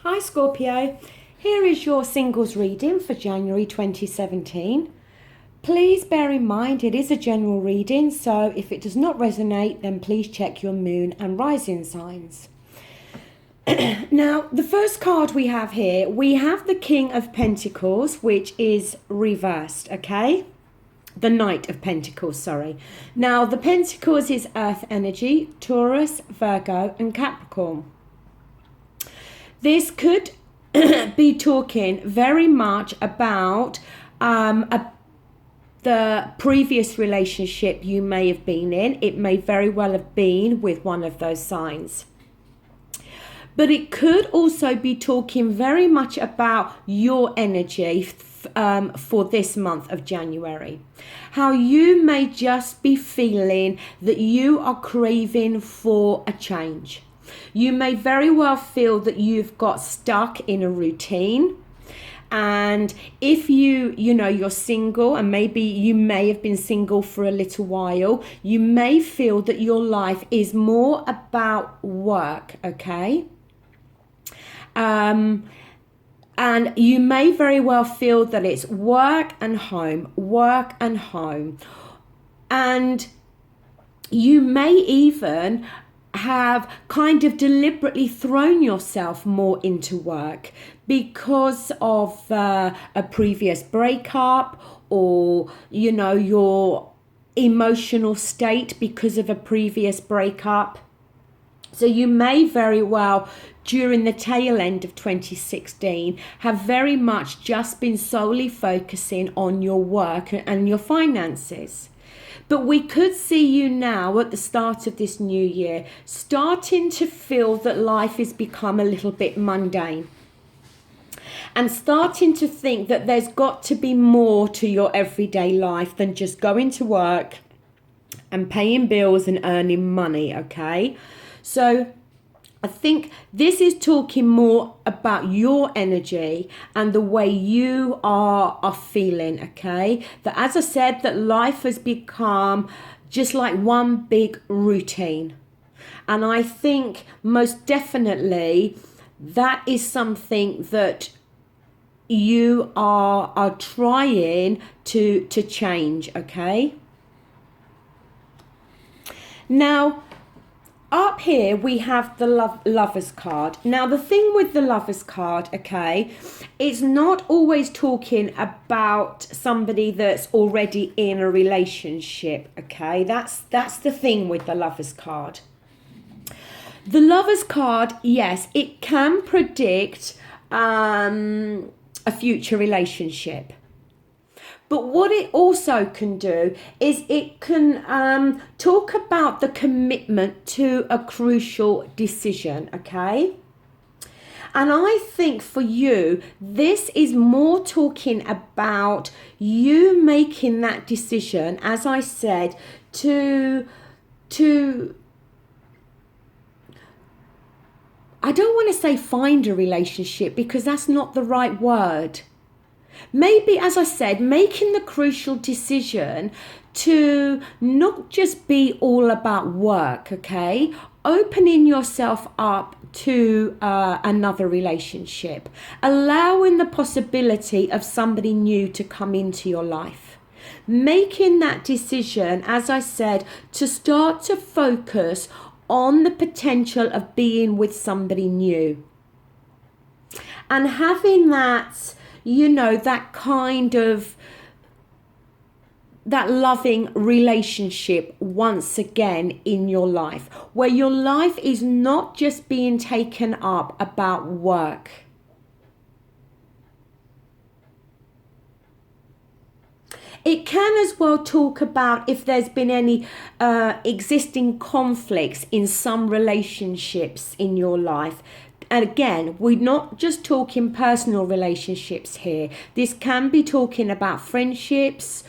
Hi Scorpio, here is your singles reading for January 2017. Please bear in mind it is a general reading, so if it does not resonate, then please check your moon and rising signs. Now, the first card we have here, we have the King of Pentacles, which is reversed, okay? The Knight of Pentacles, sorry. Now, the Pentacles is Earth energy, Taurus, Virgo, and Capricorn. This could be talking very much about the previous relationship you may have been in. It may very well have been with one of those signs. But it could also be talking very much about your energy for this month of January. How you may just be feeling that you are craving for a change. You may very well feel that you've got stuck in a routine. And if you're single, and maybe you may have been single for a little while, you may feel that your life is more about work, okay? And you may very well feel that it's work and home. And you may even have kind of deliberately thrown yourself more into work because of a previous breakup, or your emotional state because of a previous breakup. So you may very well, during the tail end of 2016, have very much just been solely focusing on your work and your finances. But we could see you now at the start of this new year starting to feel that life has become a little bit mundane, and starting to think that there's got to be more to your everyday life than just going to work and paying bills and earning money, okay? So I think this is talking more about your energy and the way you are feeling, okay? That, as I said, that life has become just like one big routine. And I think most definitely that is something that you are trying to change, okay? Now, up here we have the Lovers card. Now, the thing with the Lovers card, okay, it's not always talking about somebody that's already in a relationship, okay? That's the thing with the Lovers card. The Lovers card, yes, it can predict a future relationship. But what it also can do is it can talk about the commitment to a crucial decision, okay? And I think for you, this is more talking about you making that decision, as I said, to I don't want to say find a relationship, because that's not the right word. Maybe, as I said, making the crucial decision to not just be all about work, okay? Opening yourself up to another relationship. Allowing the possibility of somebody new to come into your life. Making that decision, as I said, to start to focus on the potential of being with somebody new. And having that, that kind of, that loving relationship once again in your life, where your life is not just being taken up about work. It can as well talk about if there's been any existing conflicts in some relationships in your life. And again, we're not just talking personal relationships here. This can be talking about friendships,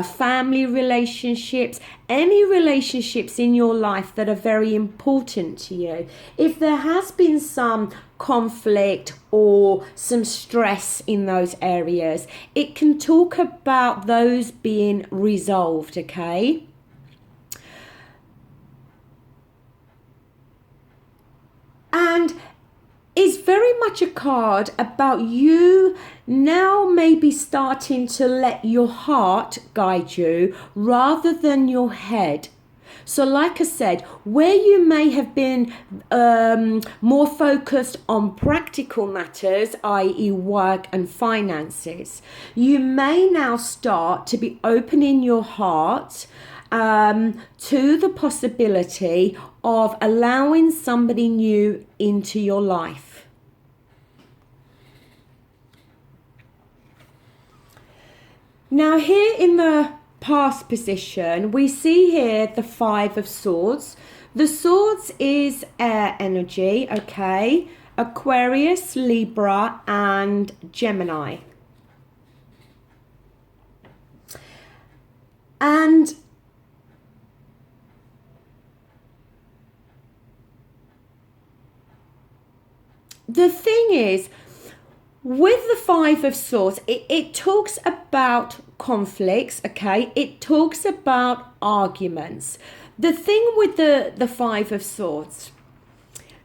family relationships, any relationships in your life that are very important to you. If there has been some conflict or some stress in those areas, it can talk about those being resolved, okay? And is very much a card about you now maybe starting to let your heart guide you rather than your head. So like I said, where you may have been more focused on practical matters, i.e. work and finances, you may now start to be opening your heart to the possibility of allowing somebody new into your life. Now here in the past position, we see here the Five of Swords. The Swords is air energy, okay? Aquarius, Libra, and Gemini. And the thing is, with the Five of Swords, it talks about conflicts, okay? It talks about arguments. The thing with the Five of Swords,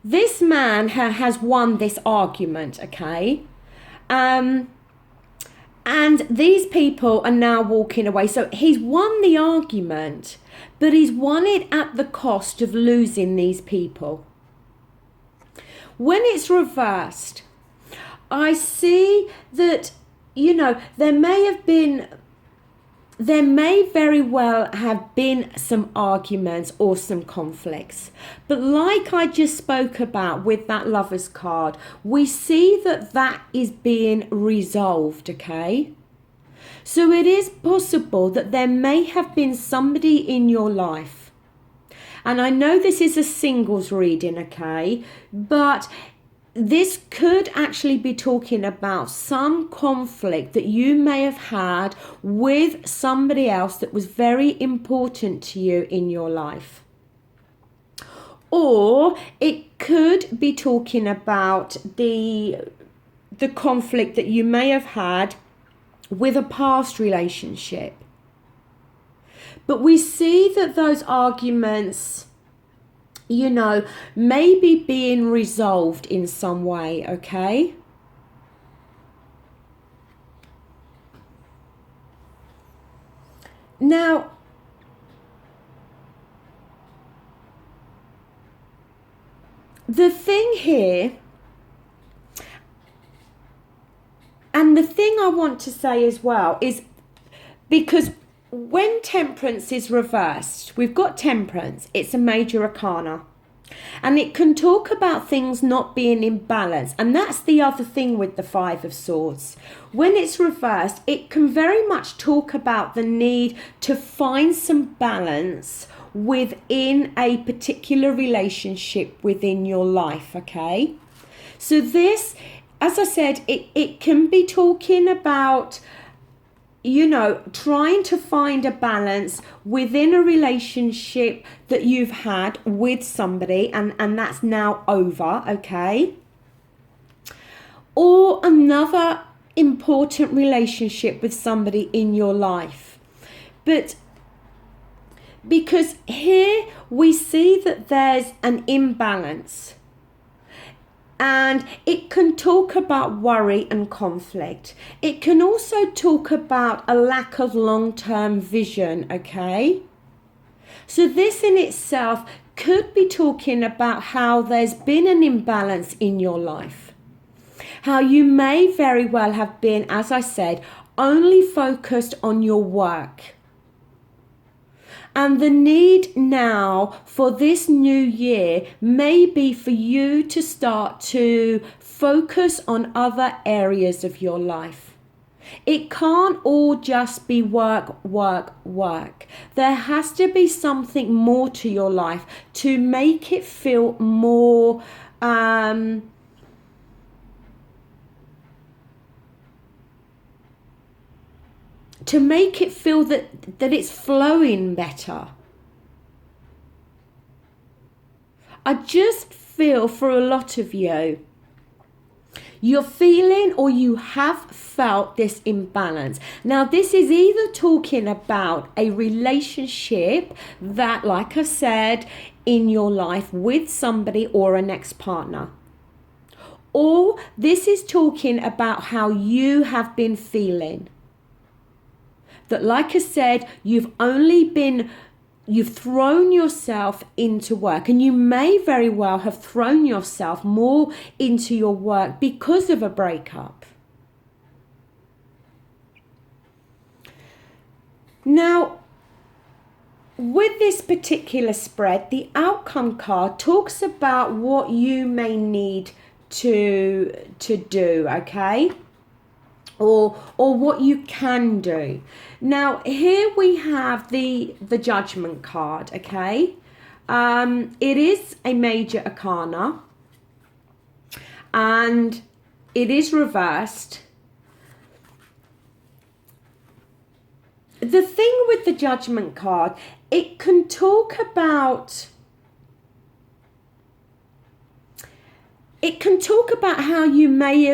this man has won this argument, okay? And these people are now walking away. So he's won the argument, but he's won it at the cost of losing these people. When it's reversed, I see that, there may very well have been some arguments or some conflicts. But like I just spoke about with that Lover's card, we see that is being resolved, okay? So it is possible that there may have been somebody in your life. And I know this is a singles reading, okay? But this could actually be talking about some conflict that you may have had with somebody else that was very important to you in your life. Or it could be talking about the conflict that you may have had with a past relationship. But we see that those arguments, maybe being resolved in some way, okay? Now, the thing here, and the thing I want to say as well is, because when Temperance is reversed, we've got Temperance, it's a major arcana. And it can talk about things not being in balance. And that's the other thing with the Five of Swords. When it's reversed, it can very much talk about the need to find some balance within a particular relationship within your life, okay? So this, as I said, it can be talking about trying to find a balance within a relationship that you've had with somebody and that's now over, okay? Or another important relationship with somebody in your life. But because here we see that there's an imbalance. And it can talk about worry and conflict. It can also talk about a lack of long-term vision, okay? So this in itself could be talking about how there's been an imbalance in your life. How you may very well have been, as I said, only focused on your work. And the need now for this new year may be for you to start to focus on other areas of your life. It can't all just be work, work, work. There has to be something more to your life to make it feel more to make it feel that it's flowing better. I just feel for a lot of you, you're feeling or you have felt this imbalance. Now, this is either talking about a relationship that, like I said, in your life with somebody or an ex-partner. Or this is talking about how you have been feeling. That, like I said, you've thrown yourself into work, and you may very well have thrown yourself more into your work because of a breakup. Now, with this particular spread, the outcome card talks about what you may need to do, okay? Or what you can do. Now, here we have the Judgment card, okay? It is a major arcana, and it is reversed. The thing with the Judgment card, it can talk about how you may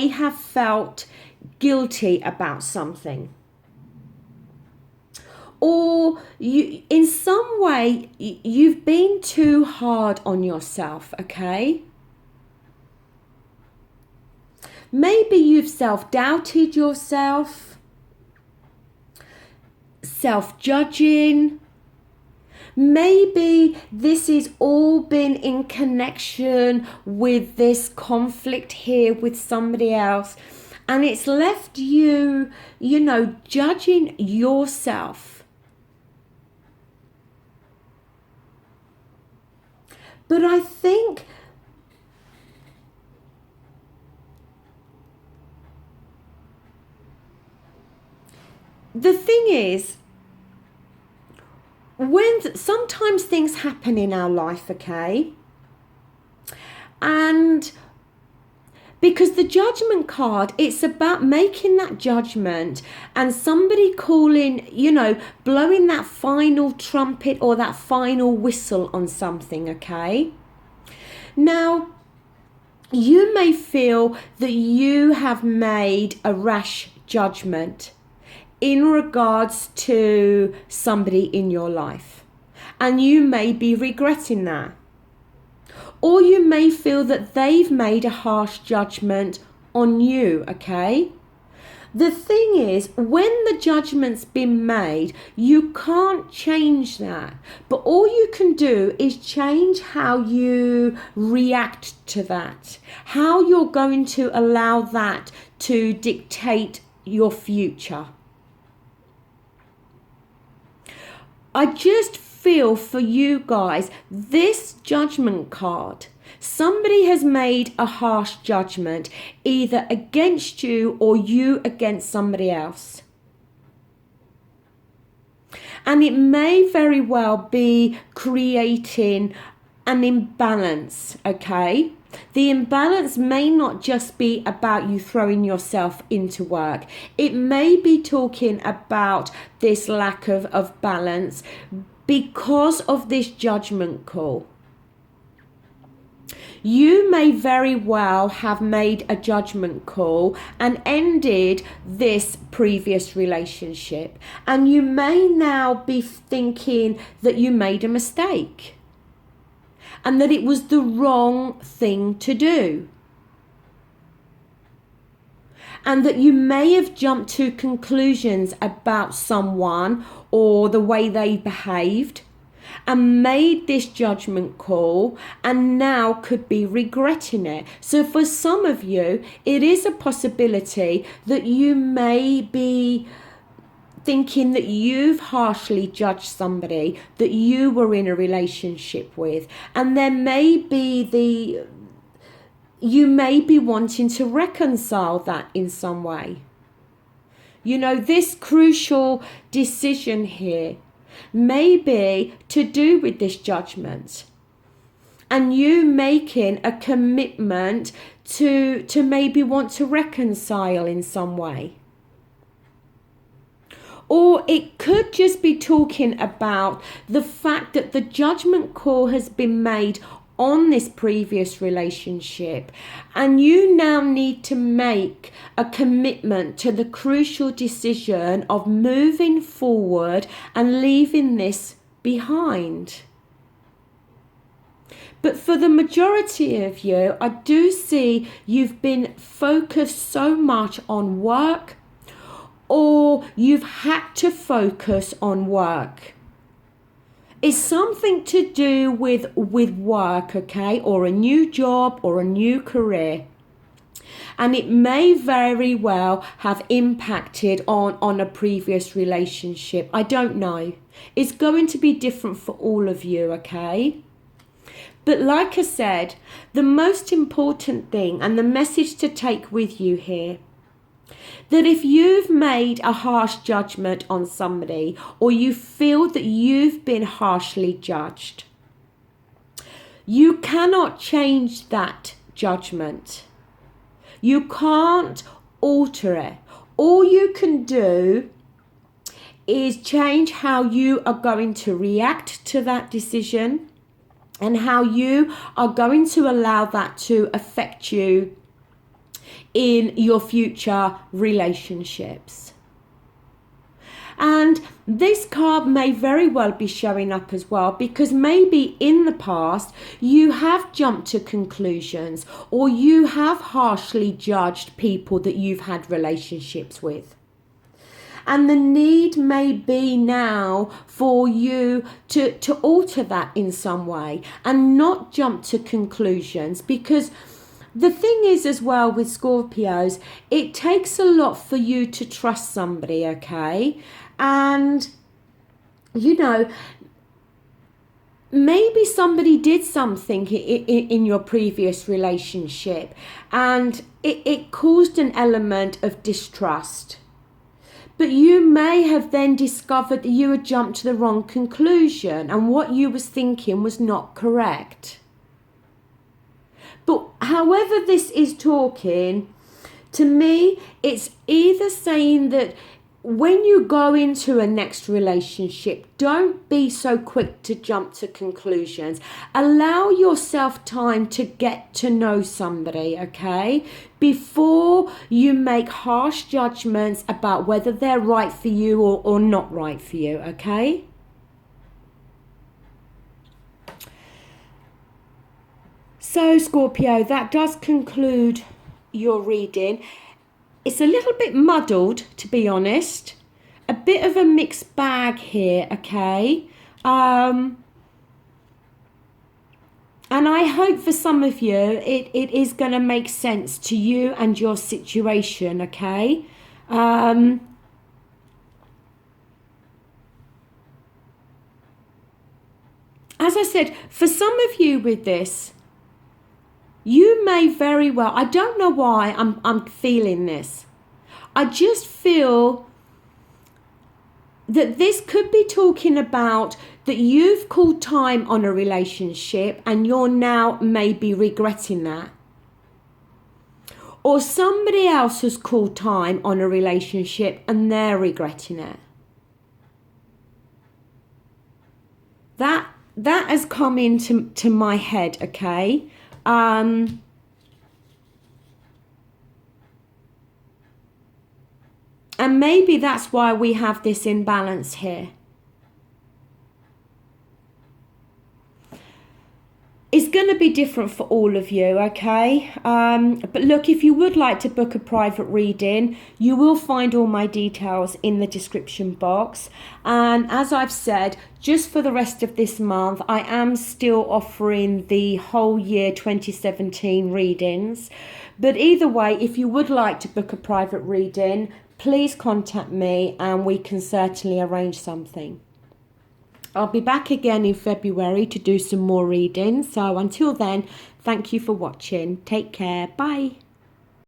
have felt guilty about something. Or in some way, you've been too hard on yourself, okay? Maybe you've self-doubted yourself, self-judging. Maybe this has all been in connection with this conflict here with somebody else, and it's left you, judging yourself. But I think the thing is, when sometimes things happen in our life, okay? And because the Judgment card, it's about making that judgment and somebody calling, blowing that final trumpet or that final whistle on something, okay? Now, you may feel that you have made a rash judgment in regards to somebody in your life, and you may be regretting that. Or you may feel that they've made a harsh judgment on you, okay? The thing is, when the judgment's been made, you can't change that. But all you can do is change how you react to that, how you're going to allow that to dictate your future. I just feel for you guys, this Judgment card, somebody has made a harsh judgment either against you or you against somebody else. And it may very well be creating an imbalance, okay? The imbalance may not just be about you throwing yourself into work. It may be talking about this lack of balance because of this judgment call. You may very well have made a judgment call and ended this previous relationship, and you may now be thinking that you made a mistake and that it was the wrong thing to do, and that you may have jumped to conclusions about someone or the way they behaved and made this judgment call and now could be regretting it. So for some of you, it is a possibility that you may be thinking that you've harshly judged somebody that you were in a relationship with, and there may be you may be wanting to reconcile that in some way. This crucial decision here may be to do with this judgment and you making a commitment to maybe want to reconcile in some way. Or it could just be talking about the fact that the judgment call has been made on this previous relationship, and you now need to make a commitment to the crucial decision of moving forward and leaving this behind. But for the majority of you, I do see you've been focused so much on work, or you've had to focus on work. It's something to do with work, okay, or a new job or a new career. And it may very well have impacted on a previous relationship. I don't know. It's going to be different for all of you, okay? But like I said, the most important thing and the message to take with you here, that if you've made a harsh judgment on somebody, or you feel that you've been harshly judged, you cannot change that judgment. You can't alter it. All you can do is change how you are going to react to that decision, and how you are going to allow that to affect you in your future relationships. And this card may very well be showing up as well, because maybe in the past you have jumped to conclusions, or you have harshly judged people that you've had relationships with. And the need may be now for you to alter that in some way and not jump to conclusions, because the thing is as well with Scorpios, it takes a lot for you to trust somebody, okay? And, you know, maybe somebody did something in your previous relationship, and it caused an element of distrust. But you may have then discovered that you had jumped to the wrong conclusion, and what you was thinking was not correct. But however this is talking, to me, it's either saying that when you go into a next relationship, don't be so quick to jump to conclusions. Allow yourself time to get to know somebody, okay? Before you make harsh judgments about whether they're right for you or not right for you, okay? So, Scorpio, that does conclude your reading. It's a little bit muddled, to be honest. A bit of a mixed bag here, okay? And I hope for some of you it is going to make sense to you and your situation, okay? As I said, for some of you with this, you may very well, I don't know why I'm feeling this. I just feel that this could be talking about that you've called time on a relationship and you're now maybe regretting that. Or somebody else has called time on a relationship and they're regretting it. That has come into my head, okay? And maybe that's why we have this imbalance here. It's going to be different for all of you, okay? But look, if you would like to book a private reading, you will find all my details in the description box. And as I've said, just for the rest of this month, I am still offering the whole year 2017 readings. But either way, if you would like to book a private reading, please contact me and we can certainly arrange something. I'll be back again in February to do some more readings. So until then, thank you for watching. Take care. Bye.